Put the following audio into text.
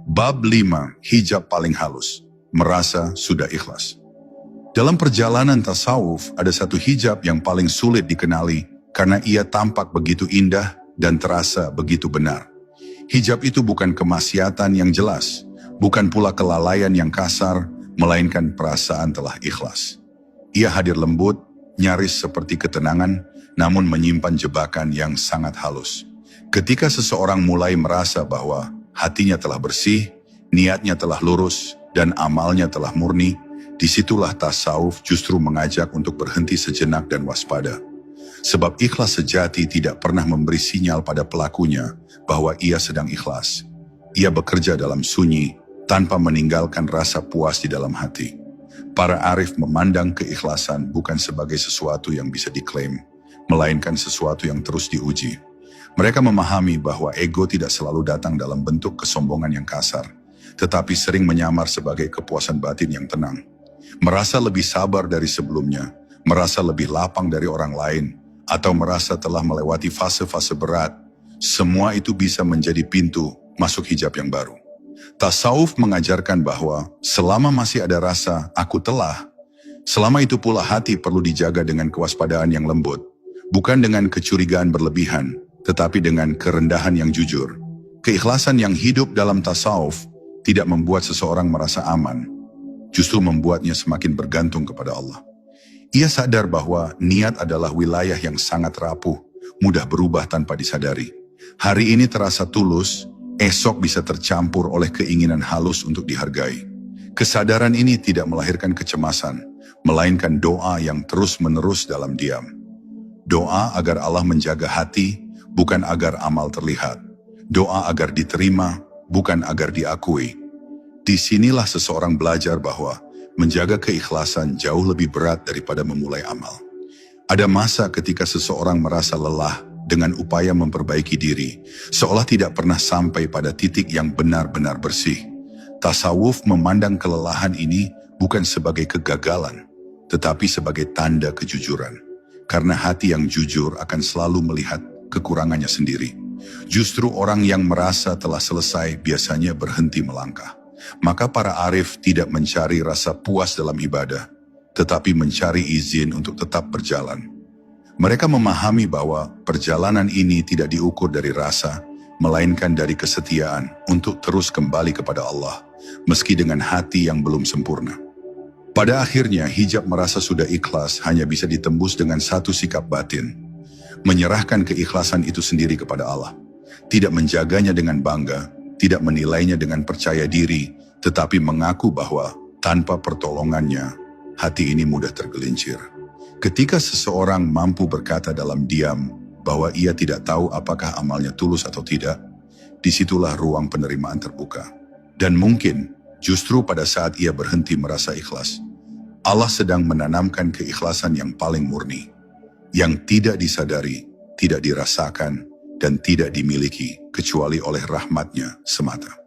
Bab 5, hijab paling halus, merasa sudah ikhlas. Dalam perjalanan tasawuf, ada satu hijab yang paling sulit dikenali karena ia tampak begitu indah dan terasa begitu benar. Hijab itu bukan kemaksiatan yang jelas, bukan pula kelalaian yang kasar, melainkan perasaan telah ikhlas. Ia hadir lembut, nyaris seperti ketenangan, namun menyimpan jebakan yang sangat halus. Ketika seseorang mulai merasa bahwa hatinya telah bersih, niatnya telah lurus, dan amalnya telah murni, disitulah tasawuf justru mengajak untuk berhenti sejenak dan waspada. Sebab ikhlas sejati tidak pernah memberi sinyal pada pelakunya bahwa ia sedang ikhlas. Ia bekerja dalam sunyi, tanpa meninggalkan rasa puas di dalam hati. Para arif memandang keikhlasan bukan sebagai sesuatu yang bisa diklaim, melainkan sesuatu yang terus diuji. Mereka memahami bahwa ego tidak selalu datang dalam bentuk kesombongan yang kasar, tetapi sering menyamar sebagai kepuasan batin yang tenang. Merasa lebih sabar dari sebelumnya, merasa lebih lapang dari orang lain, atau merasa telah melewati fase-fase berat, semua itu bisa menjadi pintu masuk hijab yang baru. Tasawuf mengajarkan bahwa selama masih ada rasa aku telah, selama itu pula hati perlu dijaga dengan kewaspadaan yang lembut, bukan dengan kecurigaan berlebihan, tetapi dengan kerendahan yang jujur. Keikhlasan yang hidup dalam tasawuf tidak membuat seseorang merasa aman, justru membuatnya semakin bergantung kepada Allah. Ia sadar bahwa niat adalah wilayah yang sangat rapuh, mudah berubah tanpa disadari. Hari ini terasa tulus, esok bisa tercampur oleh keinginan halus untuk dihargai. Kesadaran ini tidak melahirkan kecemasan, melainkan doa yang terus-menerus dalam diam. Doa agar Allah menjaga hati, bukan agar amal terlihat. Doa agar diterima, bukan agar diakui. Disinilah seseorang belajar bahwa menjaga keikhlasan jauh lebih berat daripada memulai amal. Ada masa ketika seseorang merasa lelah dengan upaya memperbaiki diri, seolah tidak pernah sampai pada titik yang benar-benar bersih. Tasawuf memandang kelelahan ini bukan sebagai kegagalan, tetapi sebagai tanda kejujuran. Karena hati yang jujur akan selalu melihat kekurangannya sendiri. Justru orang yang merasa telah selesai biasanya berhenti melangkah. Maka para arif tidak mencari rasa puas dalam ibadah, tetapi mencari izin untuk tetap berjalan. Mereka memahami bahwa perjalanan ini tidak diukur dari rasa, melainkan dari kesetiaan untuk terus kembali kepada Allah, meski dengan hati yang belum sempurna. Pada akhirnya, hijab merasa sudah ikhlas hanya bisa ditembus dengan satu sikap batin. Menyerahkan keikhlasan itu sendiri kepada Allah. Tidak menjaganya dengan bangga, tidak menilainya dengan percaya diri, tetapi mengaku bahwa tanpa pertolongannya, hati ini mudah tergelincir. Ketika seseorang mampu berkata dalam diam bahwa ia tidak tahu apakah amalnya tulus atau tidak, disitulah ruang penerimaan terbuka. Dan mungkin justru pada saat ia berhenti merasa ikhlas, Allah sedang menanamkan keikhlasan yang paling murni, yang tidak disadari, tidak dirasakan, dan tidak dimiliki kecuali oleh rahmat-Nya semata.